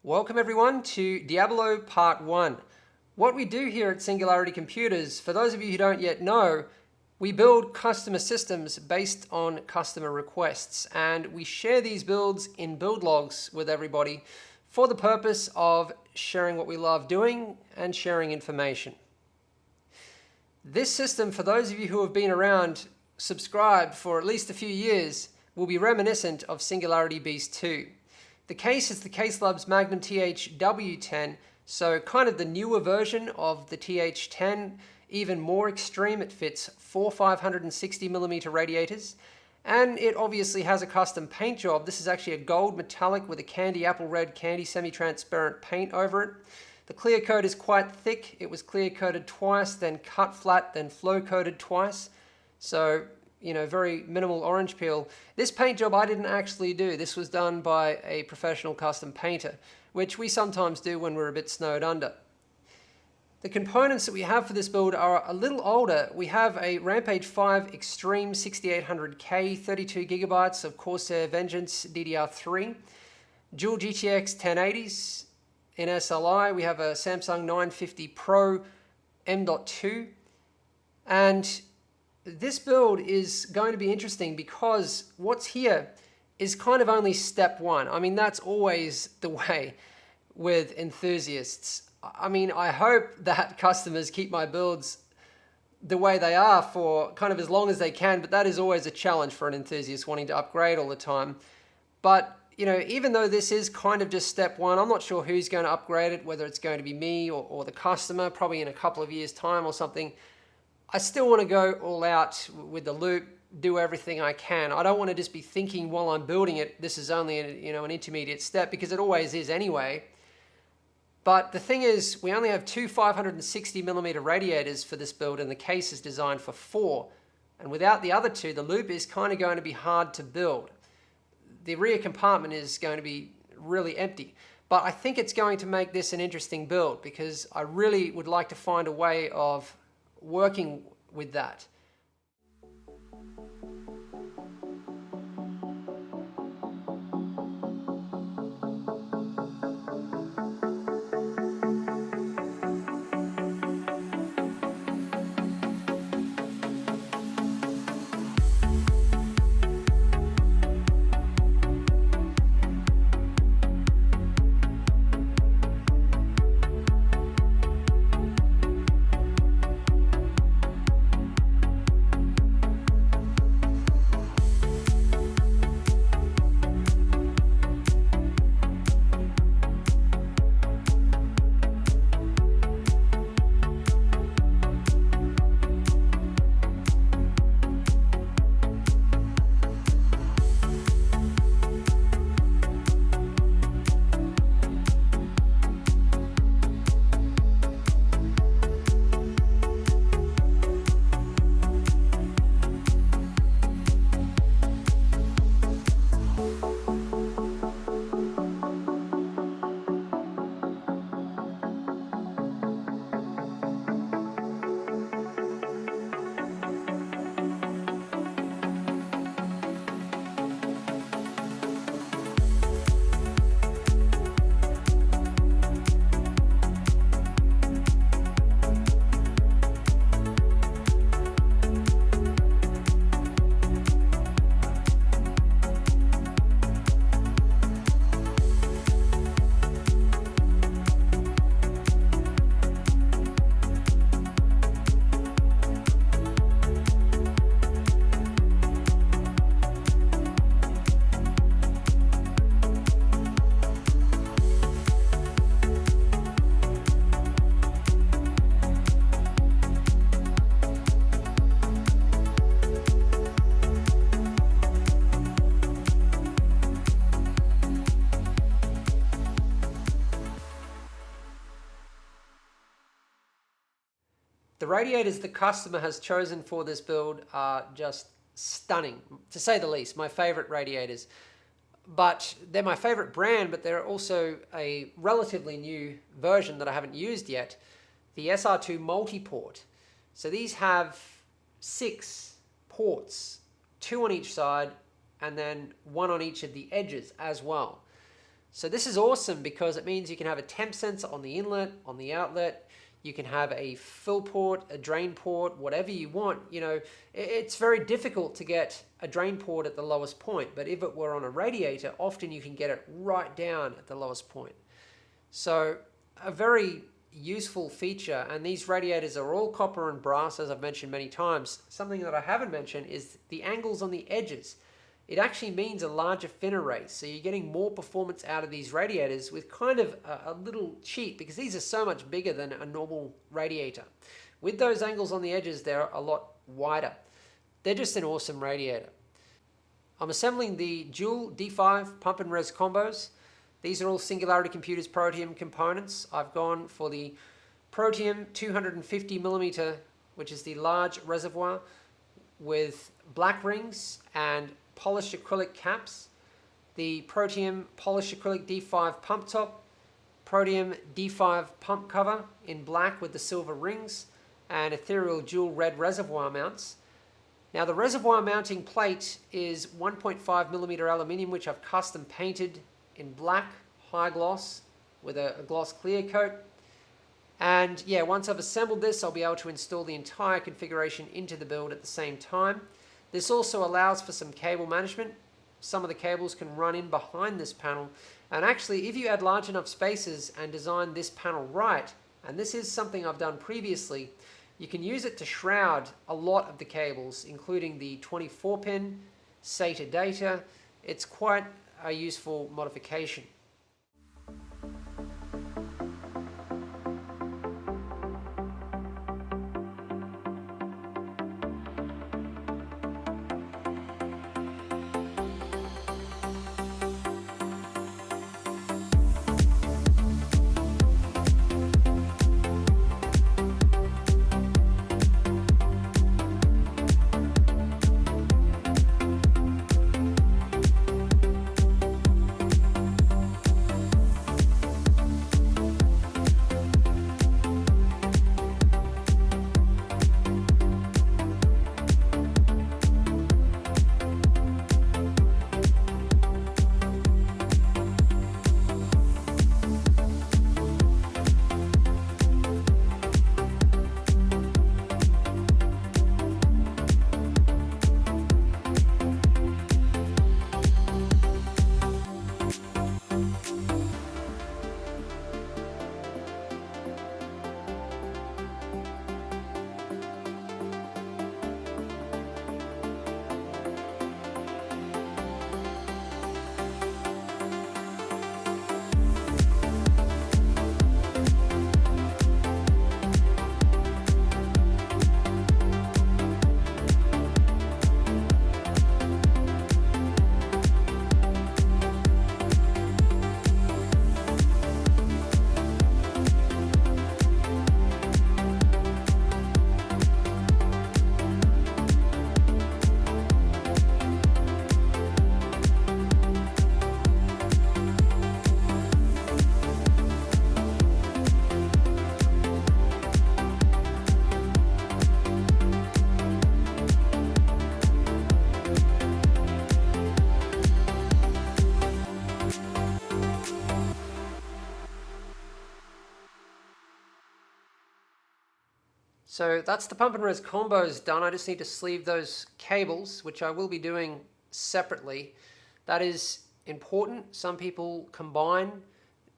Welcome everyone to Diablo Part 1. What we do here at Singularity Computers, for those of you who don't yet know, we build customer systems based on customer requests, and we share these builds in build logs with everybody for the purpose of sharing what we love doing and sharing information. This system, for those of you who have been around, subscribed for at least a few years, will be reminiscent of Singularity Beast 2. The case is the Case Labs Magnum THW10, so kind of the newer version of the TH10, even more extreme. It fits 4 560mm radiators, and it obviously has a custom paint job. This is actually a gold metallic with a candy apple red candy semi-transparent paint over it. The clear coat is quite thick. It was clear coated twice, then cut flat, then flow coated twice. So, very minimal orange peel. This paint job I didn't actually do. This was done by a professional custom painter, which we sometimes do when we're a bit snowed under. The components that we have for this build are a little older. We have a Rampage 5 Extreme 6800K, 32GB of Corsair Vengeance DDR3, dual GTX 1080s in SLI. We have a Samsung 950 Pro M.2, and this build is going to be interesting because what's here is kind of only step one. I mean, that's always the way with enthusiasts. I mean, I hope that customers keep my builds the way they are for kind of as long as they can, but that is always a challenge for an enthusiast wanting to upgrade all the time. But, even though this is kind of just step one, I'm not sure who's going to upgrade it, whether it's going to be me or the customer, probably in a couple of years' time or something. I still want to go all out with the loop, do everything I can. I don't want to just be thinking while I'm building it, this is only an intermediate step, because it always is anyway. But the thing is, we only have two 560mm radiators for this build, and the case is designed for 4. And without the other two, the loop is kind of going to be hard to build. The rear compartment is going to be really empty. But I think it's going to make this an interesting build, because I really would like to find a way of working with that. The radiators the customer has chosen for this build are just stunning, to say the least. My favorite radiators. But they're my favorite brand, but they're also a relatively new version that I haven't used yet, the SR2 multi-port. So these have 6 ports, 2 on each side, and then 1 on each of the edges as well. So this is awesome because it means you can have a temp sensor on the inlet, on the outlet. You can have a fill port, a drain port, whatever you want. You know, it's very difficult to get a drain port at the lowest point, but if it were on a radiator, often you can get it right down at the lowest point. So a very useful feature, and these radiators are all copper and brass, as I've mentioned many times. Something that I haven't mentioned is the angles on the edges. It actually means a larger fin array, so you're getting more performance out of these radiators with kind of a little cheat, because these are so much bigger than a normal radiator. With those angles on the edges, they're a lot wider. They're just an awesome radiator. I'm assembling the dual D5 pump and res combos. These are all Singularity Computers Protium components. I've gone for the Protium 250mm, which is the large reservoir with black rings and polished acrylic caps, the Protium polished acrylic D5 pump top, Protium D5 pump cover in black with the silver rings, and ethereal dual red reservoir mounts. Now the reservoir mounting plate is 1.5mm aluminium, which I've custom painted in black, high gloss, with a gloss clear coat. And yeah, once I've assembled this, I'll be able to install the entire configuration into the build at the same time. This also allows for some cable management. Some of the cables can run in behind this panel. And actually, if you add large enough spaces and design this panel right, and this is something I've done previously, you can use it to shroud a lot of the cables, including the 24-pin, SATA data. It's quite a useful modification. So that's the pump and res combos done. I just need to sleeve those cables, which I will be doing separately. That is important. Some people combine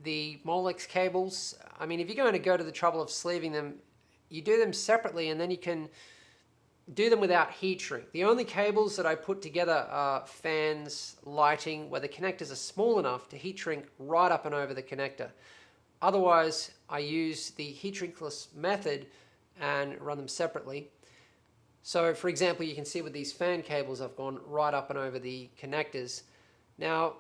the Molex cables. I mean, if you're going to go to the trouble of sleeving them, you do them separately, and then you can do them without heat shrink. The only cables that I put together are fans, lighting, where the connectors are small enough to heat shrink right up and over the connector. Otherwise, I use the heat shrinkless method and run them separately. So for example, you can see with these fan cables, I've gone right up and over the connectors. Now,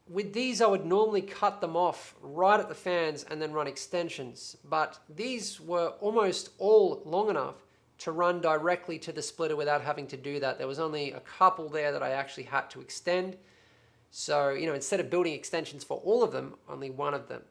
with these, I would normally cut them off right at the fans and then run extensions, but these were almost all long enough to run directly to the splitter without having to do that. There was only a couple there that I actually had to extend. So, instead of building extensions for all of them, only one of them.